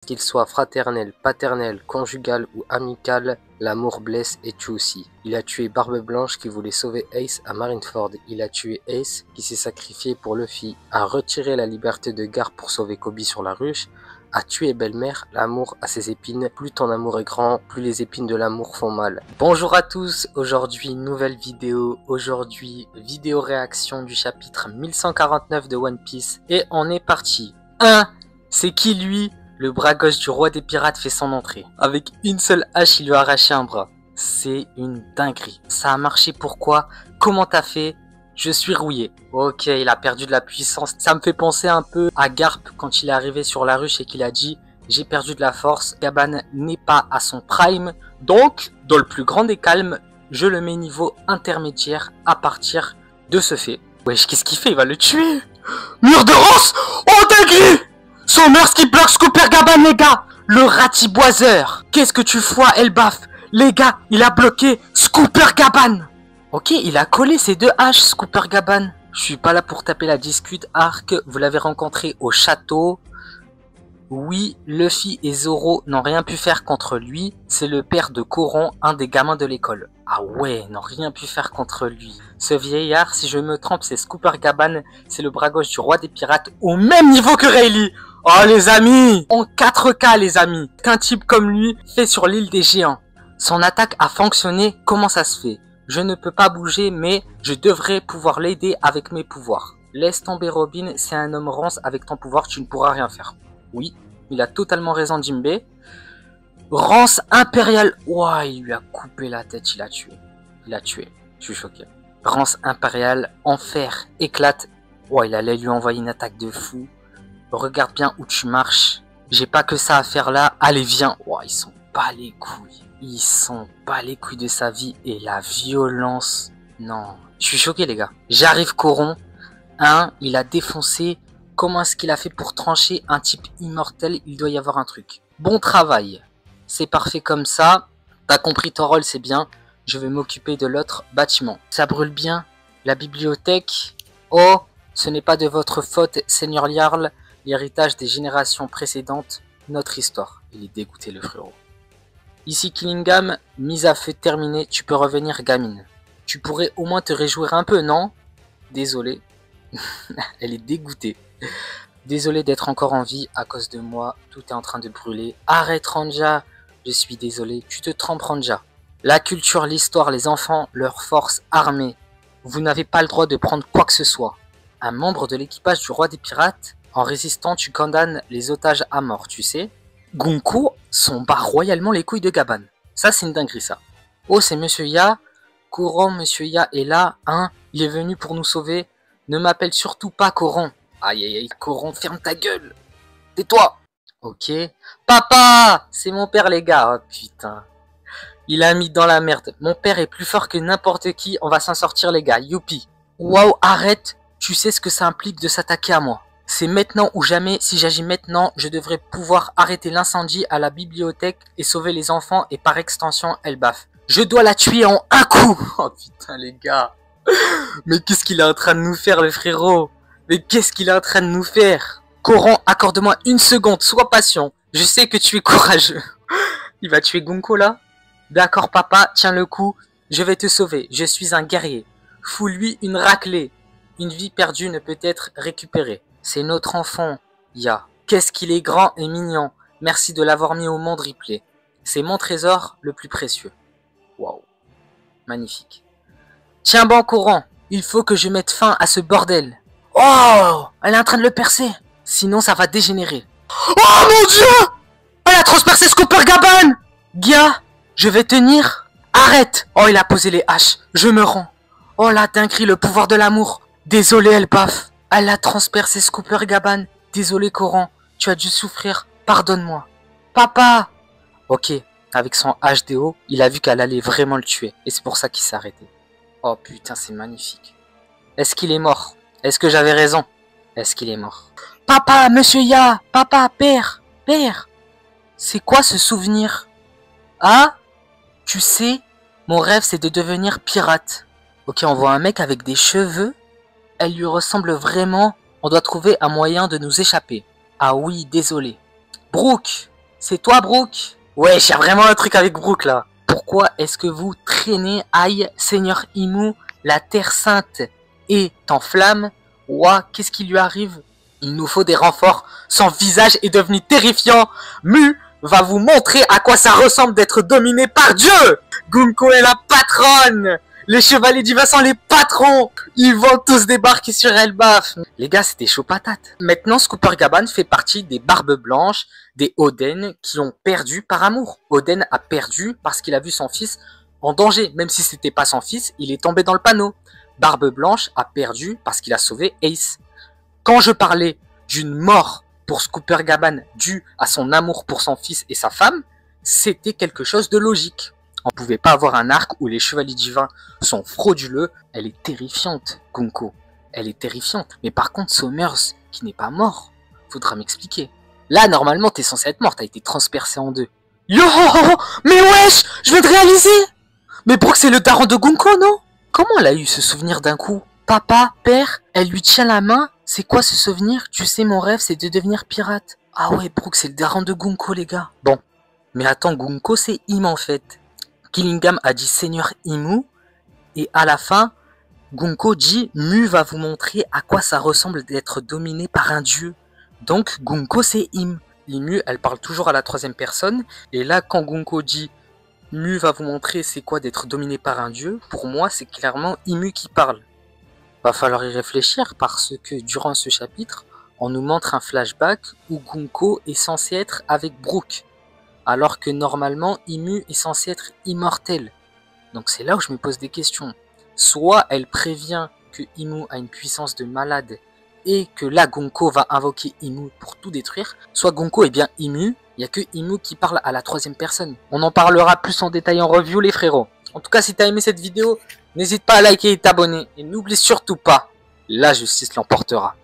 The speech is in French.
Qu'il soit fraternel, paternel, conjugal ou amical, l'amour blesse et tue aussi. Il a tué Barbe Blanche qui voulait sauver Ace à Marineford. Il a tué Ace qui s'est sacrifié pour Luffy, a retiré la liberté de Garp pour sauver Kobe sur la ruche, a tué Belle-Mère. L'amour a ses épines. Plus ton amour est grand, plus les épines de l'amour font mal. Bonjour à tous, aujourd'hui nouvelle vidéo. Aujourd'hui vidéo réaction du chapitre 1149 de One Piece. Et on est parti. 1. C'est qui lui? Le bras gauche du roi des pirates fait son entrée. Avec une seule hache, il lui a arraché un bras. C'est une dinguerie. Ça a marché pourquoi? Comment t'as fait? Je suis rouillé. Ok, il a perdu de la puissance. Ça me fait penser un peu à Garp quand il est arrivé sur la ruche et qu'il a dit « J'ai perdu de la force, Gaban n'est pas à son prime, donc, dans le plus grand des calmes, je le mets niveau intermédiaire à partir de ce fait. » Wesh, qu'est-ce qu'il fait? Il va le tuer. Mur de Rance. Oh, dinguerie! Sommers qui bloque Scooper Gaban, les gars! Le ratiboiseur! Qu'est-ce que tu fous, Elbaf? Les gars, il a bloqué Scooper Gaban! Ok, il a collé ses deux haches, Scooper Gaban. Je suis pas là pour taper la discute, Arc. Vous l'avez rencontré au château. Oui, Luffy et Zoro n'ont rien pu faire contre lui. C'est le père de Coron, un des gamins de l'école. Ah ouais, n'ont rien pu faire contre lui. Ce vieillard, si je me trompe, c'est Scooper Gaban. C'est le bras gauche du roi des pirates, au même niveau que Rayleigh. Oh les amis, en 4K les amis, qu'un type comme lui fait sur l'île des géants. Son attaque a fonctionné, comment ça se fait? Je ne peux pas bouger mais je devrais pouvoir l'aider avec mes pouvoirs. Laisse tomber Robin, c'est un homme rance, avec ton pouvoir tu ne pourras rien faire. Oui, il a totalement raison Jinbei. Rance impériale, ouah, il lui a coupé la tête, il l'a tué. Il l'a tué, je suis choqué. Rance impériale, enfer, éclate. Ouah, il allait lui envoyer une attaque de fou. Regarde bien où tu marches. J'ai pas que ça à faire là. Allez, viens. Oh, ils sont pas les couilles. Ils sont pas les couilles de sa vie. Et la violence. Non. Je suis choqué, les gars. J'arrive, Coron. Il a défoncé. Comment est-ce qu'il a fait pour trancher un type immortel? Il doit y avoir un truc. Bon travail. C'est parfait comme ça. T'as compris ton rôle, c'est bien. Je vais m'occuper de l'autre bâtiment. Ça brûle bien. La bibliothèque. Oh, ce n'est pas de votre faute, Seigneur Jarl. L'héritage des générations précédentes, notre histoire. Il est dégoûté, le frérot. Ici Killingham, mise à feu terminée, tu peux revenir, gamine. Tu pourrais au moins te réjouir un peu, non? Désolé. Elle est dégoûtée. Désolé d'être encore en vie à cause de moi, tout est en train de brûler. Arrête, Ranja. Je suis désolé, tu te trompes, Ranja. La culture, l'histoire, les enfants, leur force armée. Vous n'avez pas le droit de prendre quoi que ce soit. Un membre de l'équipage du roi des pirates? En résistant, tu condamnes les otages à mort, tu sais. Gonko s'en bat royalement les couilles de Gaban. Ça, c'est une dinguerie, ça. Oh, c'est Monsieur Ya. Coron, Monsieur Ya est là, hein. Il est venu pour nous sauver. Ne m'appelle surtout pas Coron. Aïe, aïe, aïe, Coron, ferme ta gueule. Tais-toi. Ok. Papa! C'est mon père, les gars. Oh, putain. Il a mis dans la merde. Mon père est plus fort que n'importe qui. On va s'en sortir, les gars. Youpi. Waouh, arrête. Tu sais ce que ça implique de s'attaquer à moi. C'est maintenant ou jamais, si j'agis maintenant, je devrais pouvoir arrêter l'incendie à la bibliothèque et sauver les enfants et par extension Elbaf. Je dois la tuer en un coup. Oh putain les gars. Mais qu'est-ce qu'il est en train de nous faire le frérot? Mais qu'est-ce qu'il est en train de nous faire? Coron, accorde-moi une seconde, sois patient. Je sais que tu es courageux. Il va tuer Gonko là? D'accord papa, tiens le coup. Je vais te sauver, je suis un guerrier. Fous-lui une raclée. Une vie perdue ne peut être récupérée. C'est notre enfant, Ya. Qu'est-ce qu'il est grand et mignon. Merci de l'avoir mis au monde, Ripley. C'est mon trésor le plus précieux. Waouh. Magnifique. Tiens bon, Courant. Il faut que je mette fin à ce bordel. Oh, elle est en train de le percer. Sinon, ça va dégénérer. Oh mon Dieu! Elle a transpercé Scooper Gaban! Gia, je vais tenir. Arrête! Oh, il a posé les haches. Je me rends. Oh la dinguerie, le pouvoir de l'amour. Désolé, Elbaf. Elle a transpercé Scooper Gaban. Désolé, Coran. Tu as dû souffrir. Pardonne-moi. Papa! Ok. Avec son HDO, il a vu qu'elle allait vraiment le tuer. Et c'est pour ça qu'il s'est arrêté. Oh putain, c'est magnifique. Est-ce qu'il est mort? Est-ce que j'avais raison? Est-ce qu'il est mort? Papa, Monsieur Ya! Papa, père! Père! C'est quoi ce souvenir? Ah? Tu sais, mon rêve c'est de devenir pirate. Ok, on voit un mec avec des cheveux. Elle lui ressemble vraiment. On doit trouver un moyen de nous échapper. Ah oui, désolé. Brooke, C'est toi, Brook? Ouais, j'ai vraiment un truc avec Brook, là. Pourquoi est-ce que vous traînez, aïe, Seigneur Imu, la Terre Sainte est en flammes? Ouah, qu'est-ce qui lui arrive? Il nous faut des renforts. Son visage est devenu terrifiant. Mu va vous montrer à quoi ça ressemble d'être dominé par Dieu. Gunko est la patronne. Les chevaliers divins sont les patrons. Ils vont tous débarquer sur Elbaf. Les gars, c'était chaud patate. Maintenant, Scooper Gaban fait partie des Barbes Blanches, des Oden, qui ont perdu par amour. Oden a perdu parce qu'il a vu son fils en danger. Même si c'était pas son fils, il est tombé dans le panneau. Barbe Blanche a perdu parce qu'il a sauvé Ace. Quand je parlais d'une mort pour Scooper Gaban due à son amour pour son fils et sa femme, c'était quelque chose de logique. On pouvait pas avoir un arc où les chevaliers divins sont frauduleux. Elle est terrifiante, Gunko. Elle est terrifiante. Mais par contre, Summers, qui n'est pas mort, faudra m'expliquer. Là, normalement, t'es censé être mort. T'as été transpercé en deux. Yo, mais wesh, je viens de réaliser. Mais Brook, c'est le daron de Gunko, non? Comment elle a eu ce souvenir d'un coup? Papa, père, elle lui tient la main. C'est quoi ce souvenir? Tu sais, mon rêve, c'est de devenir pirate. Ah ouais, Brook, c'est le daron de Gunko, les gars. Bon, mais attends, Gunko, c'est Im, en fait. Killingham a dit Seigneur Imu, et à la fin, Gunko dit Mu va vous montrer à quoi ça ressemble d'être dominé par un dieu. Donc Gunko c'est Im. Imu, elle parle toujours à la troisième personne, et là quand Gunko dit Mu va vous montrer c'est quoi d'être dominé par un dieu, pour moi c'est clairement Imu qui parle. Va falloir y réfléchir parce que durant ce chapitre, on nous montre un flashback où Gunko est censé être avec Brook. Alors que normalement, Imu est censé être immortel. Donc c'est là où je me pose des questions. Soit elle prévient que Imu a une puissance de malade et que là Gunko va invoquer Imu pour tout détruire. Soit Gunko est bien Imu, il n'y a que Imu qui parle à la troisième personne. On en parlera plus en détail en review les frérots. En tout cas, si t'as aimé cette vidéo, n'hésite pas à liker et t'abonner. Et n'oublie surtout pas, la justice l'emportera.